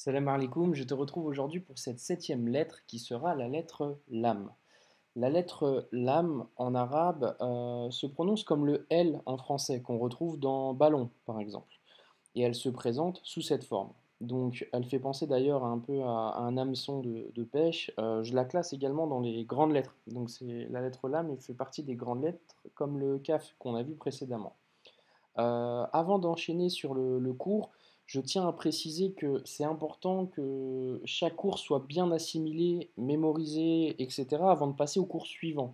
Salam alaikum, je te retrouve aujourd'hui pour cette septième lettre qui sera la lettre lam. La lettre lam en arabe se prononce comme le L en français qu'on retrouve dans ballon par exemple. Et elle se présente sous cette forme. Donc elle fait penser d'ailleurs un peu à un hameçon de pêche. Je la classe également dans les grandes lettres. Donc c'est la lettre lam et fait partie des grandes lettres comme le kaf qu'on a vu précédemment. Avant d'enchaîner sur le cours, je tiens à préciser que c'est important que chaque cours soit bien assimilé, mémorisé, etc. avant de passer au cours suivant.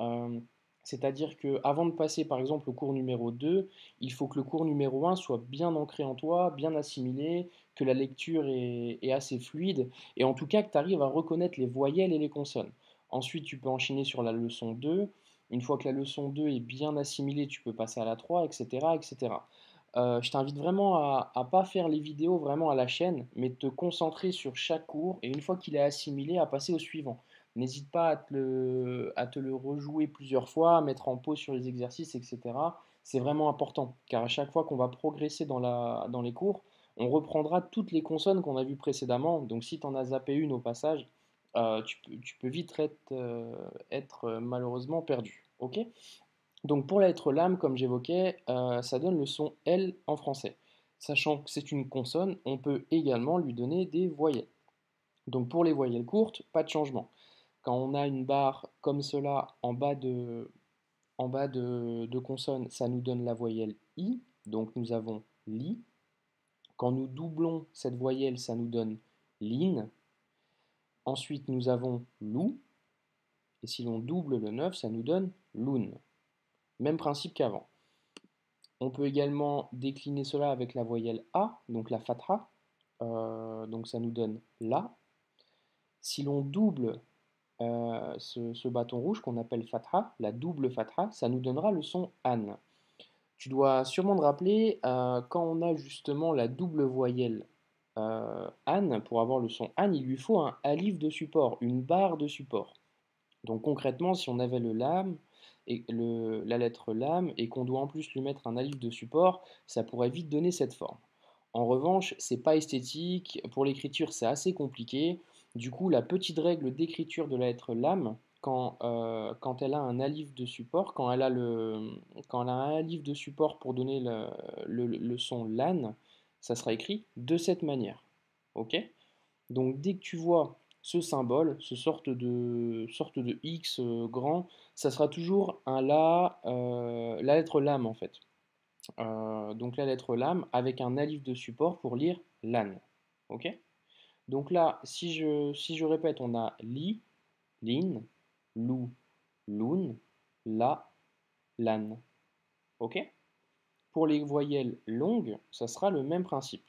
Euh, C'est-à-dire que avant de passer par exemple au cours numéro 2, il faut que le cours numéro 1 soit bien ancré en toi, bien assimilé, que la lecture est assez fluide, et en tout cas que tu arrives à reconnaître les voyelles et les consonnes. Ensuite, tu peux enchaîner sur la leçon 2. Une fois que la leçon 2 est bien assimilée, tu peux passer à la 3, etc. etc. Je t'invite vraiment à ne pas faire les vidéos vraiment à la chaîne, mais de te concentrer sur chaque cours, et une fois qu'il est assimilé, à passer au suivant. N'hésite pas à te le rejouer plusieurs fois, à mettre en pause sur les exercices, etc. C'est vraiment important, car à chaque fois qu'on va progresser dans les cours, on reprendra toutes les consonnes qu'on a vues précédemment. Donc si tu en as zappé une au passage, tu peux vite être malheureusement perdu. Ok. Donc pour la lettre lame, comme j'évoquais, ça donne le son L en français. Sachant que c'est une consonne, on peut également lui donner des voyelles. Donc pour les voyelles courtes, pas de changement. Quand on a une barre comme cela en bas de consonne, ça nous donne la voyelle I. Donc nous avons li. Quand nous doublons cette voyelle, ça nous donne lin. Ensuite, nous avons lou. Et si l'on double le 9, ça nous donne loun. Même principe qu'avant. On peut également décliner cela avec la voyelle A, donc la fatha. Donc ça nous donne la. Si l'on double ce bâton rouge qu'on appelle fatha, la double fatha, ça nous donnera le son an. Tu dois sûrement te rappeler, quand on a justement la double voyelle an, pour avoir le son an, il lui faut un alif de support, une barre de support. Donc concrètement, si on avait le lam et la lettre lam et qu'on doit en plus lui mettre un alif de support, ça pourrait vite donner cette forme. En revanche, c'est pas esthétique, pour l'écriture c'est assez compliqué. Du coup, la petite règle d'écriture de la lettre lam, quand elle a un alif de support, quand elle a un alif de support pour donner le son lan, ça sera écrit de cette manière. Ok. Donc dès que tu vois ce symbole, sorte de X grand, ça sera toujours un la, la lettre lam en fait. Donc la lettre lam avec un alif de support pour lire lan. Ok. Donc là, si je répète, on a li, lin, lou, loun, la, lan. Ok. Pour les voyelles longues, ça sera le même principe.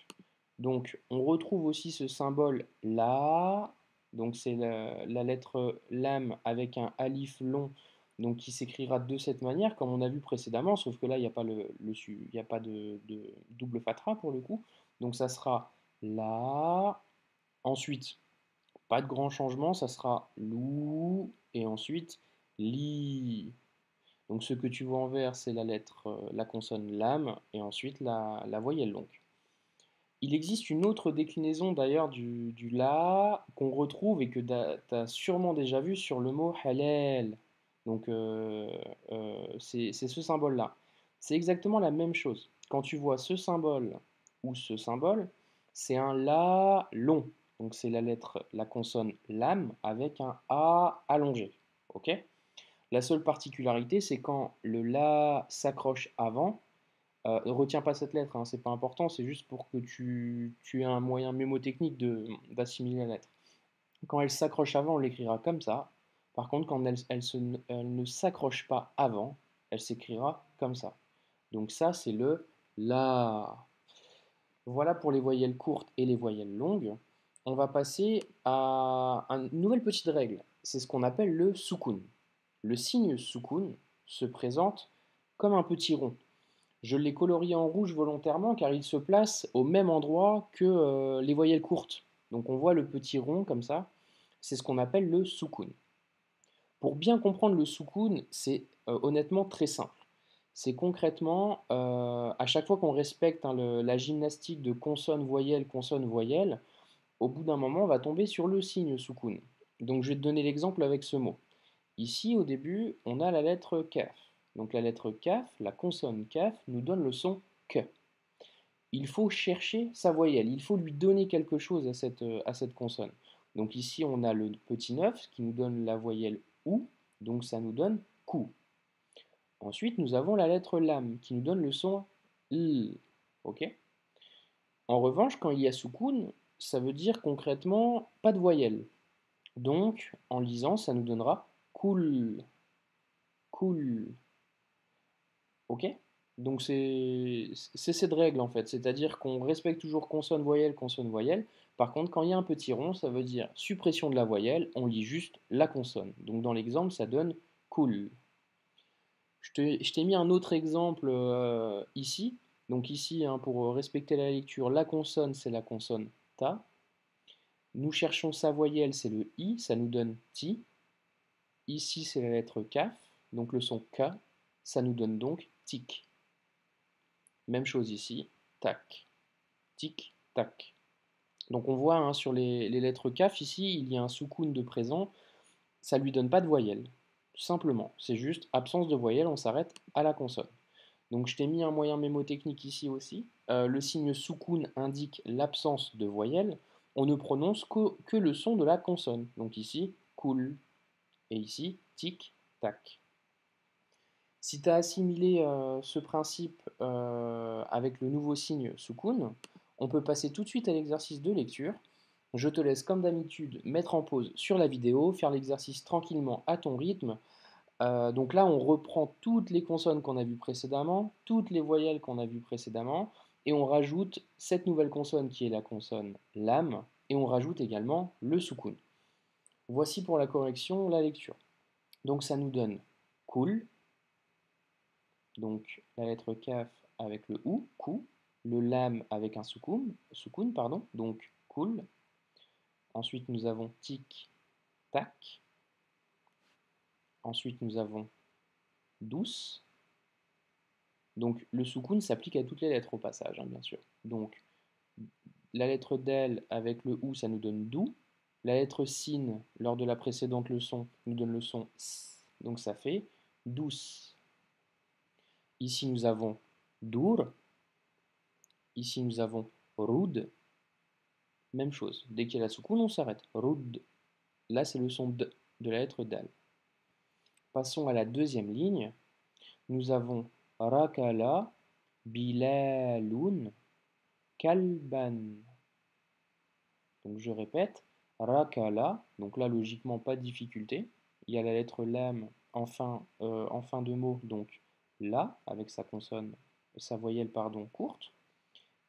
Donc, on retrouve aussi ce symbole là. Donc, c'est la lettre lam avec un alif long, donc qui s'écrira de cette manière, comme on a vu précédemment, sauf que là, il n'y a pas, il y a pas de double fatha pour le coup. Donc, ça sera là. Ensuite, pas de grand changement, ça sera lou. Et ensuite, li. Donc, ce que tu vois en vert, c'est la consonne lam, et ensuite la voyelle longue. Il existe une autre déclinaison d'ailleurs du la qu'on retrouve et que tu as sûrement déjà vu sur le mot halal. Donc c'est ce symbole-là. C'est exactement la même chose. Quand tu vois ce symbole ou ce symbole, c'est un la long. Donc c'est la consonne lam avec un a allongé. Ok. La seule particularité, c'est quand le la s'accroche avant. Ne retiens pas cette lettre, hein, c'est pas important, c'est juste pour que tu aies un moyen mémotechnique d'assimiler la lettre. Quand elle s'accroche avant, on l'écrira comme ça. Par contre, quand elle ne s'accroche pas avant, elle s'écrira comme ça. Donc ça, c'est le la. Voilà pour les voyelles courtes et les voyelles longues. On va passer à une nouvelle petite règle. C'est ce qu'on appelle le soukoun. Le signe soukoun se présente comme un petit rond. Je l'ai colorié en rouge volontairement car il se place au même endroit que les voyelles courtes. Donc on voit le petit rond comme ça. C'est ce qu'on appelle le soukoun. Pour bien comprendre le soukoun, c'est honnêtement très simple. C'est concrètement, à chaque fois qu'on respecte hein, la gymnastique de consonne-voyelle, au bout d'un moment, on va tomber sur le signe soukoun. Donc je vais te donner l'exemple avec ce mot. Ici, au début, on a la lettre kaf. Donc la lettre kaf, la consonne kaf, nous donne le son que. Il faut chercher sa voyelle, il faut lui donner quelque chose à cette consonne. Donc ici, on a le petit 9 qui nous donne la voyelle ou, donc ça nous donne kou. Ensuite, nous avons la lettre lam qui nous donne le son l. Ok. En revanche, quand il y a soukoun, ça veut dire concrètement pas de voyelle. Donc, en lisant, ça nous donnera cool, cool. Ok? Donc c'est cette règle en fait, c'est-à-dire qu'on respecte toujours consonne, voyelle, consonne, voyelle. Par contre, quand il y a un petit rond, ça veut dire suppression de la voyelle, on lit juste la consonne. Donc dans l'exemple, ça donne cool. Je t'ai mis un autre exemple ici. Donc ici, hein, pour respecter la lecture, la consonne, c'est la consonne ta. Nous cherchons sa voyelle, c'est le i, ça nous donne ti. Ici, c'est la lettre kaf, donc le son k, ça nous donne donc tic. Même chose ici, tac, tic, tac. Donc on voit hein, sur les lettres kaf, ici, il y a un soukoun de présent, ça ne lui donne pas de voyelle, tout simplement. C'est juste absence de voyelle, on s'arrête à la consonne. Donc je t'ai mis un moyen mémotechnique ici aussi. Le signe soukoun indique l'absence de voyelle. On ne prononce que le son de la consonne. Donc ici, cool. Et ici, tic, tac. Si tu as assimilé ce principe avec le nouveau signe soukoun, on peut passer tout de suite à l'exercice de lecture. Je te laisse comme d'habitude mettre en pause sur la vidéo, faire l'exercice tranquillement à ton rythme. Donc là, on reprend toutes les consonnes qu'on a vues précédemment, toutes les voyelles qu'on a vues précédemment, et on rajoute cette nouvelle consonne qui est la consonne lam, et on rajoute également le soukoun. Voici pour la correction la lecture. Donc ça nous donne cool, donc la lettre kaf avec le ou, kou, le lam avec un soukoun pardon, donc cool. Ensuite nous avons tic, tac. Ensuite nous avons douce. Donc le soukoun s'applique à toutes les lettres au passage, hein, bien sûr. Donc la lettre del avec le ou, ça nous donne dou. La lettre sin, lors de la précédente leçon, nous donne le son s. Donc ça fait douce. Ici nous avons dur. Ici nous avons rud. Même chose. Dès qu'il y a la soukoun, on s'arrête. Rud. Là, c'est le son de la lettre dal. Passons à la deuxième ligne. Nous avons rakala, bilalun, kalban. Donc je répète, rakala, donc là logiquement pas de difficulté. Il y a la lettre lam en fin de mot, donc la, avec sa consonne, sa voyelle pardon, courte.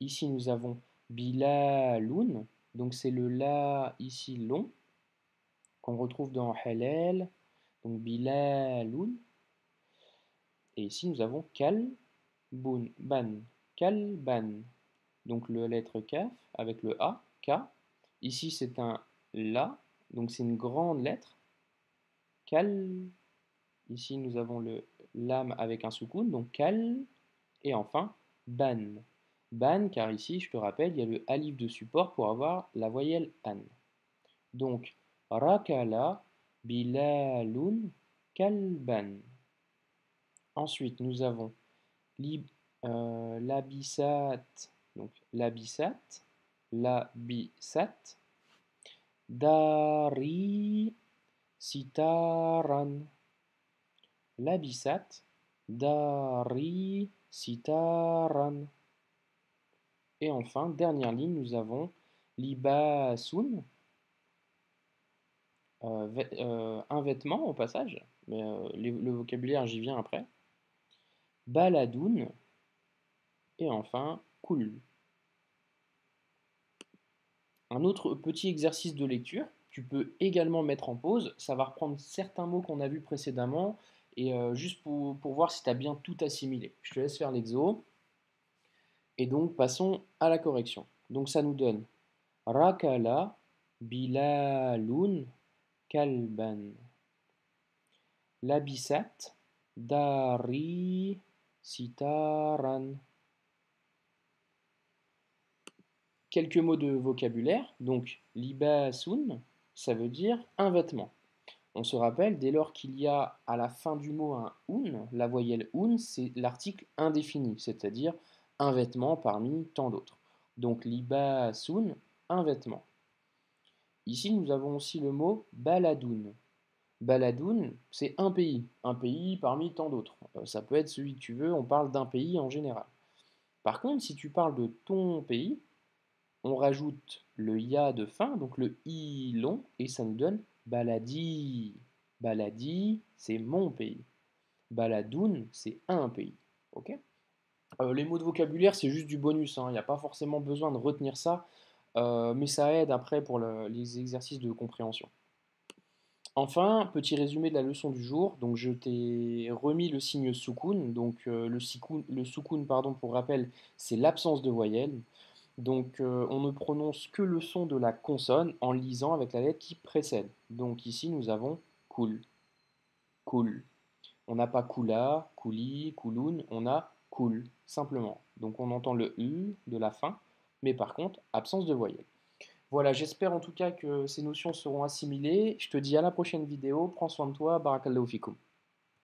Ici nous avons bilalun, donc c'est le la ici long, qu'on retrouve dans halal, donc bilalun. Et ici nous avons kalbun, ban, kalban, donc la lettre kaf avec le a, k. Ici, c'est un la, donc c'est une grande lettre. Kal. Ici, nous avons le lam avec un soukoun, donc kal. Et enfin, ban. Ban, car ici, je te rappelle, il y a le alif de support pour avoir la voyelle an. Donc, rakala, bilalun, kalban. Ensuite, nous avons l'abissat, donc l'abissat, l'abissat. Dari sitaran. Labisat. Dari sitaran. Et enfin, dernière ligne, nous avons libasun. Un vêtement au passage, mais le vocabulaire j'y viens après. Baladoun. Et enfin, cool. Un autre petit exercice de lecture, tu peux également mettre en pause, ça va reprendre certains mots qu'on a vus précédemment, et juste pour voir si tu as bien tout assimilé. Je te laisse faire l'exo, et donc passons à la correction. Donc ça nous donne Rakala, Bilalun, Kalban. Labisat, Dari, Sitaran. Quelques mots de vocabulaire. Donc, libasun, ça veut dire un vêtement. On se rappelle, dès lors qu'il y a à la fin du mot un un, la voyelle un, c'est l'article indéfini, c'est-à-dire un vêtement parmi tant d'autres. Donc, libasun, un vêtement. Ici, nous avons aussi le mot baladoun. Baladoun, c'est un pays parmi tant d'autres. Ça peut être celui que tu veux, on parle d'un pays en général. Par contre, si tu parles de ton pays, on rajoute le ya de fin, donc le i long, et ça nous donne baladi. Baladi, c'est mon pays. Baladoun, c'est un pays. Ok. Les mots de vocabulaire, c'est juste du bonus, hein. Il n'y a pas forcément besoin de retenir ça, mais ça aide après pour les exercices de compréhension. Enfin, petit résumé de la leçon du jour. Donc, je t'ai remis le signe soukoun. Donc, le soukoun, pardon, pour rappel, c'est l'absence de voyelle. Donc, on ne prononce que le son de la consonne en lisant avec la lettre qui précède. Donc, ici, nous avons cool, cool. On n'a pas kula, kouli, kouloun, on a cool, simplement. Donc, on entend le U de la fin, mais par contre, absence de voyelle. Voilà, j'espère en tout cas que ces notions seront assimilées. Je te dis à la prochaine vidéo. Prends soin de toi. Barakallahu fikum.